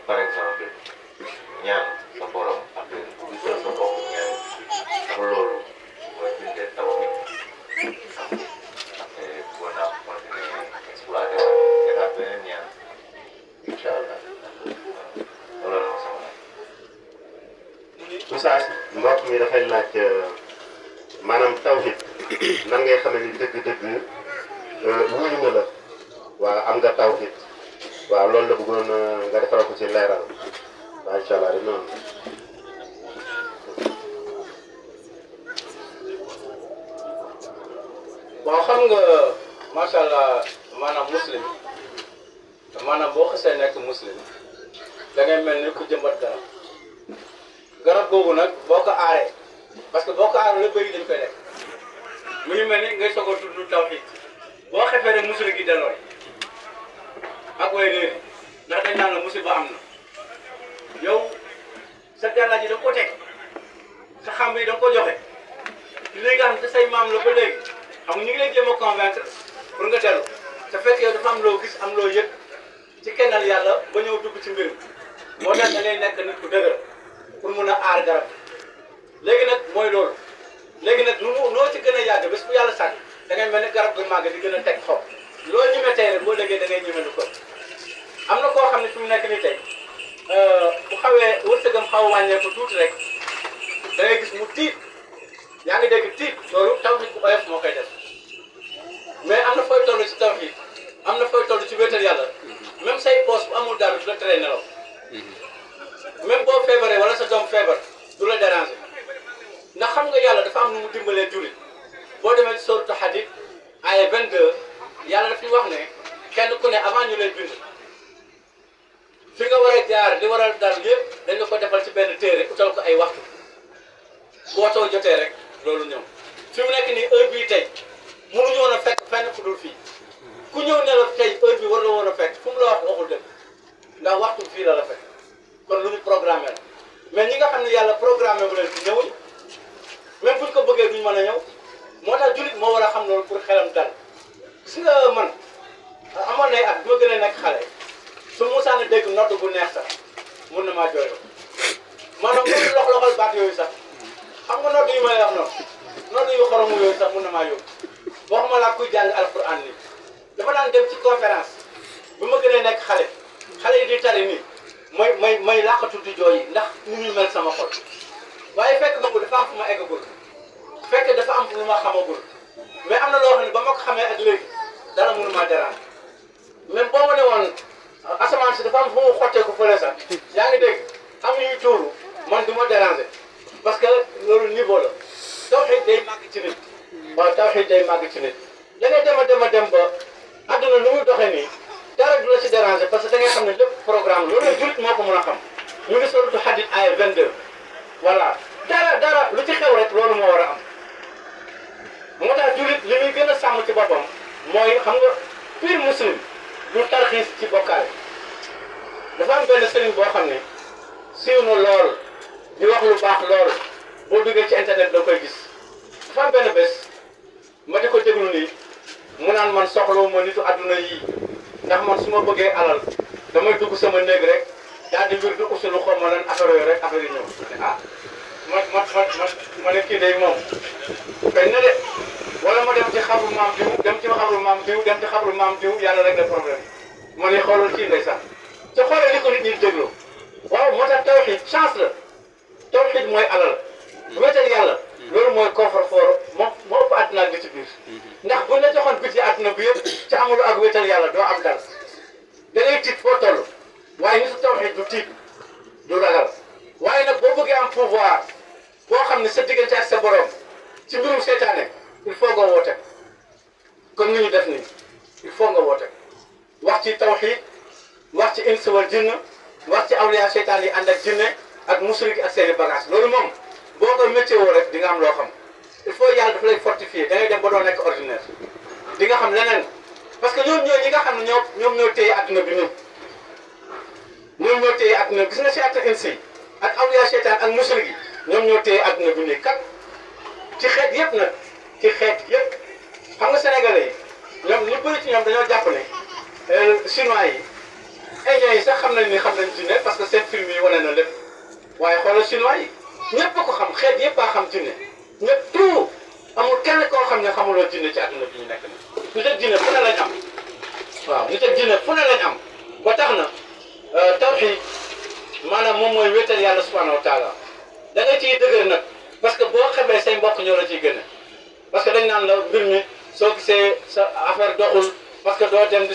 par exemple ñaan sa borom ak gisal sa bopp ñaan ak loolu mooy bindee taw bi te boo naa continuer exploité waat defaat beneen ñaan incha allah loolu la ma sama laaj. Oustaz mbokk mi dafay laaj maanaam tawhid nan ngay xamee ni dëgg-dëgg wuyu nga la waaw am nga tawhid waaw loolu la bëggoon nga defaral ko ci leeral waaw incha allah rek noonu. bon xam nga macha allah maanaam muslim maanaam boo xasee nekk muslim da ngay mel ni ku jëmbat garab googu nag boo ko aaree parce que boo ko aaree la bëri dañ koy def mu ngi mel ni ngay soog a tudd tawhid boo xefee rek musul gi dellooy ak way réeri ndax dañ naan la musiba am na yow sa gàllaaj ji da ko teg sa xam yi da ko joxe li nga xam te say maam la ba léegi xam nga ñu ngi lay jéem a convaincre pour nga dellu te fekk yow dafa am loo gis am loo yëg ci kennal yàlla ba ñëw dugg ci mbir mi moo tax da ngay nekk nit ku dëgër pour mun a aar garab léegi nag mooy loolu léegi nag lu mu noo ci gën a yàgg bés bu yàlla sànni da ngay mel ni garab gi màgg di gën a teg xob loo ñime tey rek boo léegi da ngay ñime lu ko am na koo xam ne fi mu nekk nii tey bu xawee wërsëgam xaw a wàññeeku tuuti rek da ngay gis mu tiit yaa ngi dégg tiit loolu tawhid bu oyof moo koy def mais am na fooy toll ci tawhid am na fooy toll ci wéetal yàlla même say poos bu amul dara du la teree nelaw même boo feebaree wala sa doom feebar du la déranger ndax xam nga yàlla dafa am nu mu dimbalee jullit boo demee ci sourate Hadid ay 22 yàlla daf ñu wax ne kenn ku ne avant ñu lay bind fi nga war a jaar di war a dal yëpp dañ la ko defal ci benn téere utal ko ay waxtu boo too jotee rek loolu ñëw fi mu nekk nii heure bii tey mënuñu woon a fekk fenn fu dul fii ku ñëw ne la tey heure bi war la woon a fekk fu mu la wax waxul dëgg ndax waxtu fii la la fekk kon lu ñu programmé la mais ñi nga xam ne yàlla programmé wu leen fi ñëwuñ même buñ ko bëggee duñ mën a ñëw moo tax jullit moo war a xam loolu pour xelam dal gis nga man amoon nay at bi ma gën a nekk xale su Moussa na dégg nodd bu neex sax mun na maa jooyloo maanaam loolu loxol baat yooyu sax xam nga nodd yu may wax noonu nodd yu xoromu yooyu sax mun na maa yóbbu waxuma laa kuy jàng alquran nii dafa daan dem ci conférence bi ma gën a nekk xale yi di tari nii may làqatu di jooy ndax ni muy mel sama xol waaye fekk boobu dafa am fu ma eggagul fekk dafa am fu ma xamagul mais am na loo xam ne ba ma ko xamee ak léegi dara mënu maa déranger même boo ma ne woon asamaan si dafa am fu mu xotteeku fële sax yaa ngi dégg am ñuy tuuru man du ma déranger parce que loolu niveau la tawhid day màgg ci nit waaw tawhid day màgg ci nit da ngay dem a dem ba adduna nu muy doxee nii dara du la ci déranger parce que da ngay xam ne lépp programme loolu la jullit moo ko mën a xam ñu ngi sourate Hadid ay 22 voilà dara lu ci xew rek loolu moo war a am moo tax jullit li muy gën a sàmm ci boppam mooy xam nga pire muslim du tarxiis ci bokkaale dafa am benn sëriñ boo xam ne siiw na lool di wax lu baax lool boo duggee ci internet da koy gis dafa am benn bés ma di ko déglu nii mu naan man soxlawuma nitu adduna yii ndax man su ma bëggee alal damay dugg sama néeg rek daal di wir du usulu xaw ma lan affaire yooyu rek affaire yi ñëw ah ma ne kii day moom kañ na de wala ma dem ci xabru maam diw dem ci xabru maam diw dem ci xabru maam diw yàlla rek la problème ma ne xoolal kii ndeysaan te xoolal li ko nit ñi dégloo waaw moo tax tawhid chance la tawhid mooy alal wéetal yàlla loolu mooy coffre-fort moo ëpp àdduna ak li ci biir ndax buñ la joxoon biti àdduna bi yëpp ci amul ak wéetal yàlla doo am dal da ngay tiit foo toll waaye nitu tawhid du tiit du ragal waaye nag boo bëggee am pouvoir boo xam ne sa diggante ak sa borom ci mbirum seytaane il faut nga woote comme ni ñu def nii il faut nga woote wax ci tawhid wax ci ins wal jinn wax ci awliya seytaan yi ànd ak jinne ak musrik ak seeni bagage loolu moom boo ko métier woo rek di nga am loo xam il faut yàlla dafa lay fortifier da ngay dem ba doo nekk ordinaire di nga xam leneen parce que ñoom ñi nga xam ne ñoom ñoo téye adduna bi ñoom ñoo téye adduna gis nga seytaan ins yi ak awliya seytaan ak musrik yi ñoom ñoo téye adduna bi nii kat ci xeet yëpp nag ci xeet yëpp xam nga sénégalais yi ñoom ñu bëri ci ñoom dañoo jàpp ne chinois yi Indiens yi sax xam nañ ni xam nañ jinne parce que seen film yi wane na lépp waaye xoolal chinois yi ñëpp a ko xam xeet yëpp a xam jinne ñëpp tout amul kenn koo xam ne xamuloo jinne ci àdduna bi ñu nekk nii. nit ak jinne fu ne lañ am waaw nit ak jinne fu ne lañ am ba tax na tawxiid maanaam moom mooy wéetal yàlla subhanahu wa taala da nga ciy dëgër nag parce que boo xamee say mbokk ñoo la ciy gën parce que dañ naan la mbir mi soo gisee sa affaire doxul parce que doo dem di